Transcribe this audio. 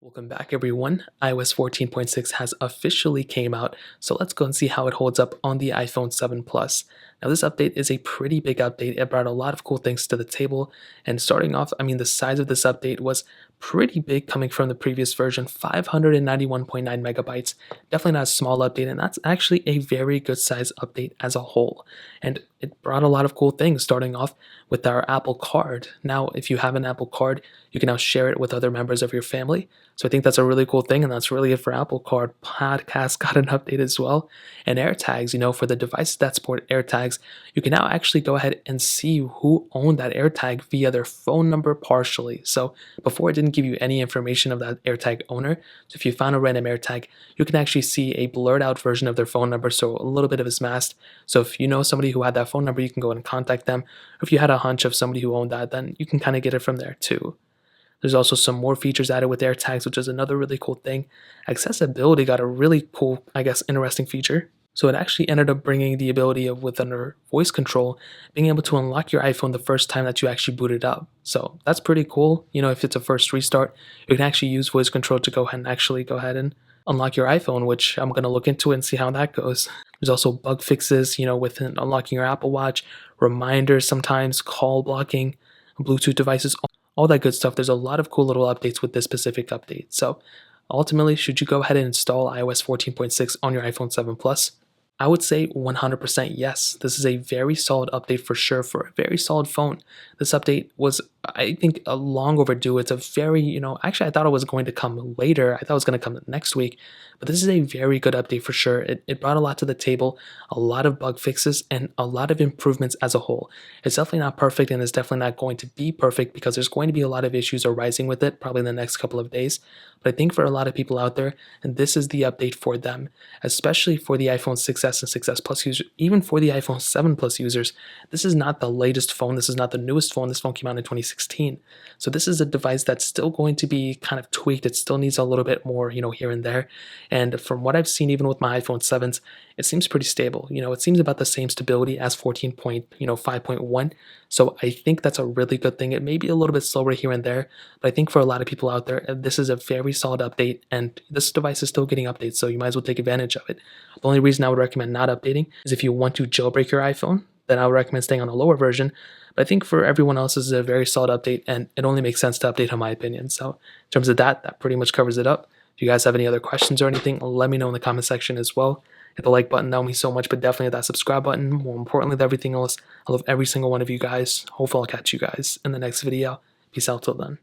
Welcome back everyone. iOS 14.6 has officially came out, so let's go and see how it holds up on the iPhone 7 Plus. Now this update is a pretty big update. It brought a lot of cool things to the table, and starting off, the size of this update was pretty big coming from the previous version, 591.9 megabytes. Definitely not a small update, and that's actually a very good size update as a whole. And it brought a lot of cool things, starting off with our Apple Card. Now, if you have an Apple Card, you can now share it with other members of your family. So I think that's a really cool thing, and that's really it for Apple Card. Podcast got an update as well. And AirTags, for the devices that support AirTags, you can now actually go ahead and see who owned that AirTag via their phone number partially. So before it didn't give you any information of that AirTag owner. So if you found a random AirTag, you can actually see a blurred out version of their phone number, so a little bit of is masked. So if you know somebody who had that phone number, you can go and contact them. Or if you had a hunch of somebody who owned that, then you can kind of get it from there too. There's also some more features added with AirTags, which is another really cool thing. Accessibility got a really cool, interesting feature. So it actually ended up bringing the ability of, with under voice control, being able to unlock your iPhone the first time that you actually boot it up. So that's pretty cool. If it's a first restart, you can actually use voice control to go ahead and unlock your iPhone, which I'm going to look into and see how that goes. There's also bug fixes, with unlocking your Apple Watch, reminders sometimes, call blocking, Bluetooth devices, all that good stuff. There's a lot of cool little updates with this specific update. So ultimately, should you go ahead and install iOS 14.6 on your iPhone 7 Plus? I would say 100% yes. This is a very solid update for sure for a very solid phone. This update was, I think, a long overdue. It's a very, actually I thought it was going to come later. I thought it was going to come next week, but this is a very good update for sure. It brought a lot to the table, a lot of bug fixes, and a lot of improvements as a whole. It's definitely not perfect, and it's definitely not going to be perfect because there's going to be a lot of issues arising with it probably in the next couple of days. But I think for a lot of people out there, and this is the update for them, especially for the iPhone 6s and 6s Plus users, even for the iPhone 7 Plus users. This is not the latest phone. This is not the newest phone. This phone came out in 2016. So this is a device that's still going to be kind of tweaked. It still needs a little bit more, here and there. And from what I've seen, even with my iPhone 7s, it seems pretty stable. It seems about the same stability as 14.5.1. So I think that's a really good thing. It may be a little bit slower here and there, but I think for a lot of people out there, this is a very solid update, and this device is still getting updates, so you might as well take advantage of it. The only reason I would recommend not updating is if you want to jailbreak your iPhone, then I would recommend staying on a lower version. But I think for everyone else, this is a very solid update, and it only makes sense to update in my opinion. So in terms of that pretty much covers it up. If you guys have any other questions or anything, let me know in the comment section as well. Hit the like button, that would mean so much, but definitely hit that subscribe button. More importantly than everything else, I love every single one of you guys. Hopefully I'll catch you guys in the next video. Peace out till then.